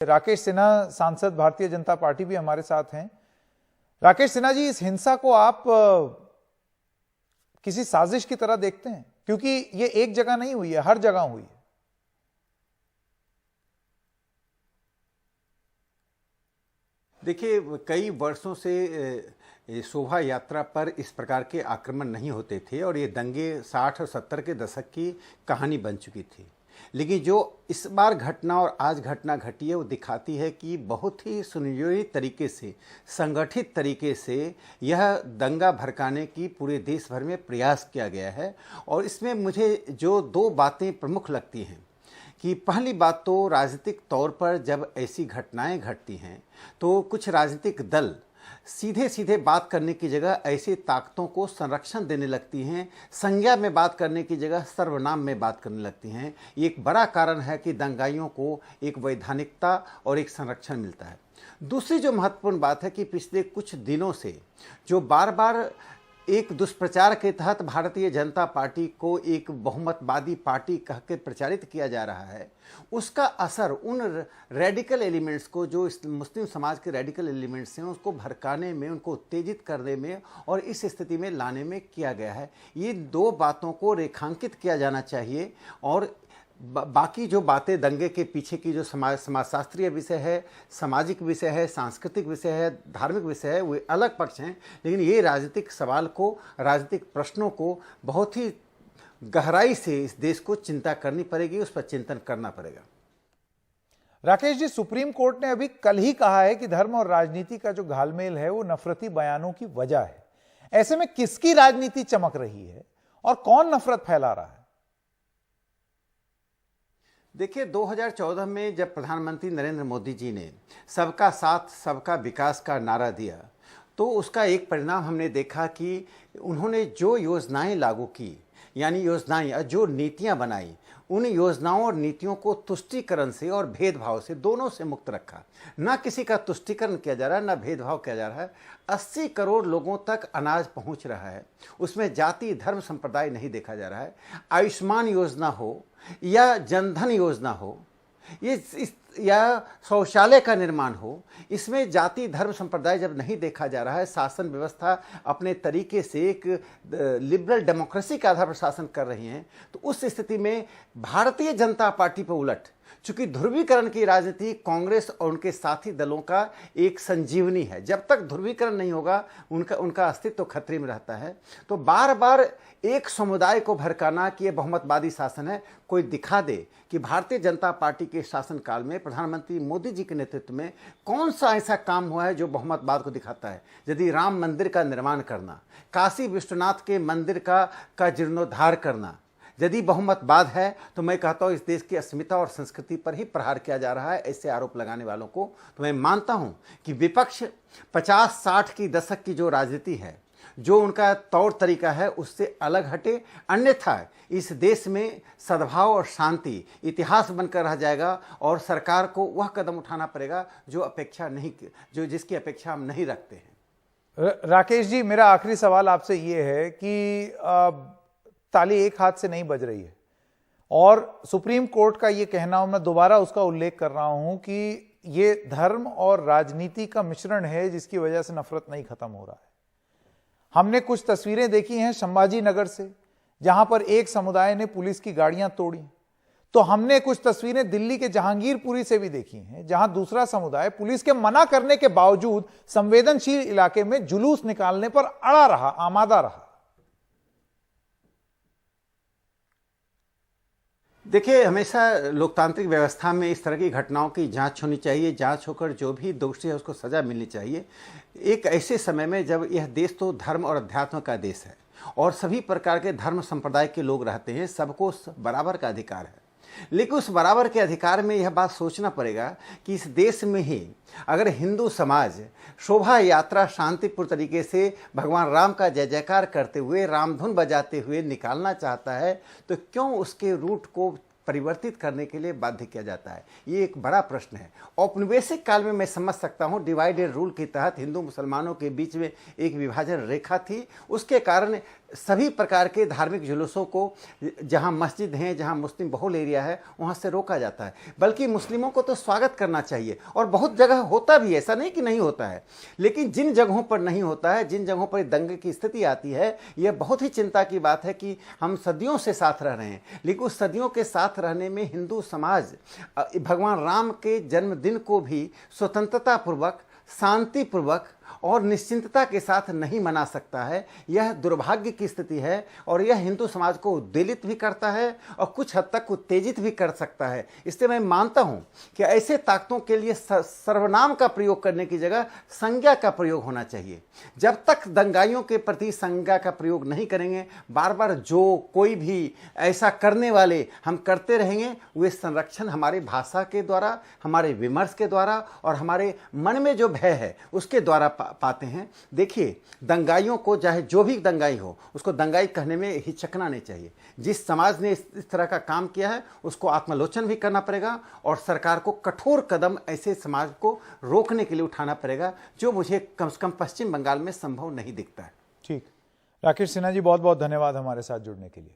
राकेश सिन्हा सांसद भारतीय जनता पार्टी भी हमारे साथ हैं। राकेश सिन्हा जी, इस हिंसा को आप किसी साजिश की तरह देखते हैं? क्योंकि ये एक जगह नहीं हुई है, हर जगह हुई है। देखिए, कई वर्षों से शोभा यात्रा पर इस प्रकार के आक्रमण नहीं होते थे और ये दंगे 60 और 70 के दशक की कहानी बन चुकी थी। लेकिन जो इस बार घटना और आज घटना घटी है वो दिखाती है कि बहुत ही सुनियोजित तरीके से, संगठित तरीके से यह दंगा भड़काने की पूरे देश भर में प्रयास किया गया है। और इसमें मुझे जो दो बातें प्रमुख लगती हैं कि पहली बात तो राजनीतिक तौर पर जब ऐसी घटनाएं घटती हैं तो कुछ राजनीतिक दल सीधे सीधे बात करने की जगह ऐसी ताकतों को संरक्षण देने लगती हैं, संज्ञा में बात करने की जगह सर्वनाम में बात करने लगती हैं। ये एक बड़ा कारण है कि दंगाइयों को एक वैधानिकता और एक संरक्षण मिलता है। दूसरी जो महत्वपूर्ण बात है कि पिछले कुछ दिनों से जो बार बार एक दुष्प्रचार के तहत भारतीय जनता पार्टी को एक बहुमतवादी पार्टी कह के प्रचारित किया जा रहा है, उसका असर उन रेडिकल एलिमेंट्स को, जो इस मुस्लिम समाज के रेडिकल एलिमेंट्स हैं, उसको भड़काने में, उनको उत्तेजित करने में और इस स्थिति में लाने में किया गया है। ये दो बातों को रेखांकित किया जाना चाहिए। और बाकी जो बातें दंगे के पीछे की जो समाजशास्त्रीय विषय है, सामाजिक विषय है, सांस्कृतिक विषय है, धार्मिक विषय है, वे अलग पक्ष हैं। लेकिन ये राजनीतिक सवाल को, राजनीतिक प्रश्नों को बहुत ही गहराई से इस देश को चिंता करनी पड़ेगी, उस पर चिंतन करना पड़ेगा। राकेश जी, सुप्रीम कोर्ट ने अभी कल ही कहा है कि धर्म और राजनीति का जो घालमेल है वो नफरती बयानों की वजह है। ऐसे में किसकी राजनीति चमक रही है और कौन नफरत फैला रहा है? देखिए, 2014 में जब प्रधानमंत्री नरेंद्र मोदी जी ने सबका साथ सबका विकास का नारा दिया तो उसका एक परिणाम हमने देखा कि उन्होंने जो योजनाएं लागू की, यानी योजनाएं, जो नीतियां बनाई, उन योजनाओं और नीतियों को तुष्टीकरण से और भेदभाव से, दोनों से मुक्त रखा। ना किसी का तुष्टीकरण किया जा रहा है, ना भेदभाव किया जा रहा है। 80 करोड़ लोगों तक अनाज पहुंच रहा है, उसमें जाति धर्म संप्रदाय नहीं देखा जा रहा है। आयुष्मान योजना हो या जनधन योजना हो, या शौचालय का निर्माण हो, इसमें जाति धर्म संप्रदाय जब नहीं देखा जा रहा है, शासन व्यवस्था अपने तरीके से एक लिबरल डेमोक्रेसी के आधार पर शासन कर रही हैं, तो उस स्थिति में भारतीय जनता पार्टी पर उलट, चूंकि ध्रुवीकरण की राजनीति कांग्रेस और उनके साथी दलों का एक संजीवनी है, जब तक ध्रुवीकरण नहीं होगा उनका अस्तित्व तो खतरे में रहता है। तो बार बार एक समुदाय को भड़काना कि यह बहुमतवादी शासन है, कोई दिखा दे कि भारतीय जनता पार्टी के शासनकाल में प्रधानमंत्री मोदी जी के नेतृत्व में कौन सा ऐसा काम हुआ है जो बहुमतवाद को दिखाता है। यदि राम मंदिर का निर्माण करना, काशी विश्वनाथ के मंदिर का जीर्णोद्धार करना यदि बहुमतवाद है, तो मैं कहता हूँ इस देश की अस्मिता और संस्कृति पर ही प्रहार किया जा रहा है। ऐसे आरोप लगाने वालों को तो मैं मानता हूँ कि विपक्ष 50-60 की दशक की जो राजनीति है, जो उनका तौर तरीका है, उससे अलग हटे। अन्यथा इस देश में सद्भाव और शांति इतिहास बनकर रह जाएगा और सरकार को वह कदम उठाना पड़ेगा जिसकी अपेक्षा हम नहीं रखते हैं। राकेश जी, मेरा आखिरी सवाल आपसे ये है कि ताली एक हाथ से नहीं बज रही है और सुप्रीम कोर्ट का ये कहना, मैं दोबारा उसका उल्लेख कर रहा हूं कि ये धर्म और राजनीति का मिश्रण है जिसकी वजह से नफरत नहीं खत्म हो रहा है। हमने कुछ तस्वीरें देखी हैं संभाजी नगर से, जहां पर एक समुदाय ने पुलिस की गाड़ियां तोड़ी। तो हमने कुछ तस्वीरें दिल्ली के जहांगीरपुरी से भी देखी हैं, जहां दूसरा समुदाय पुलिस के मना करने के बावजूद संवेदनशील इलाके में जुलूस निकालने पर अड़ा रहा, आमादा रहा। देखिए, हमेशा लोकतांत्रिक व्यवस्था में इस तरह की घटनाओं की जांच होनी चाहिए। जांच होकर जो भी दोषी है उसको सजा मिलनी चाहिए। एक ऐसे समय में जब यह देश तो धर्म और अध्यात्म का देश है और सभी प्रकार के धर्म संप्रदाय के लोग रहते हैं, सबको बराबर का अधिकार है। लेकिन उस बराबर के अधिकार में यह बात सोचना पड़ेगा कि इस देश में ही अगर हिंदू समाज शोभा यात्रा शांतिपूर्ण तरीके से भगवान राम का जय जयकार करते हुए, रामधुन बजाते हुए निकालना चाहता है, तो क्यों उसके रूट को परिवर्तित करने के लिए बाध्य किया जाता है? ये एक बड़ा प्रश्न है। औपनिवेशिक काल में मैं समझ सकता हूँ, डिवाइड एंड रूल के तहत हिंदू मुसलमानों के बीच में एक विभाजन रेखा थी, उसके कारण सभी प्रकार के धार्मिक जुलूसों को जहां मस्जिद हैं, जहां मुस्लिम बहुल एरिया है, वहां से रोका जाता है। बल्कि मुस्लिमों को तो स्वागत करना चाहिए, और बहुत जगह होता भी है, ऐसा नहीं कि नहीं होता है। लेकिन जिन जगहों पर नहीं होता है, जिन जगहों पर दंगे की स्थिति आती है, यह बहुत ही चिंता की बात है कि हम सदियों से साथ रह रहे हैं, लेकिन उस सदियों के साथ रहने में हिंदू समाज भगवान राम के जन्मदिन को भी स्वतंत्रता पूर्वक, शांतिपूर्वक और निश्चिंतता के साथ नहीं मना सकता है। यह दुर्भाग्य की स्थिति है, और यह हिंदू समाज को उद्वेलित भी करता है और कुछ हद तक उत्तेजित भी कर सकता है। इसलिए मैं मानता हूं कि ऐसे ताकतों के लिए सर्वनाम का प्रयोग करने की जगह संज्ञा का प्रयोग होना चाहिए। जब तक दंगाइयों के प्रति संज्ञा का प्रयोग नहीं करेंगे, बार बार जो कोई भी ऐसा करने वाले हम करते रहेंगे, वे संरक्षण हमारे भाषा के द्वारा, हमारे विमर्श के द्वारा और हमारे मन में जो भय है उसके द्वारा पाते हैं। देखिए, दंगाइयों को, चाहे जो भी दंगाई हो, उसको दंगाई कहने में हिचकना नहीं चाहिए। जिस समाज ने इस तरह का काम किया है उसको आत्मलोचन भी करना पड़ेगा, और सरकार को कठोर कदम ऐसे समाज को रोकने के लिए उठाना पड़ेगा, जो मुझे कम से कम पश्चिम बंगाल में संभव नहीं दिखता है। ठीक, राकेश सिन्हा जी, बहुत बहुत धन्यवाद हमारे साथ जुड़ने के लिए।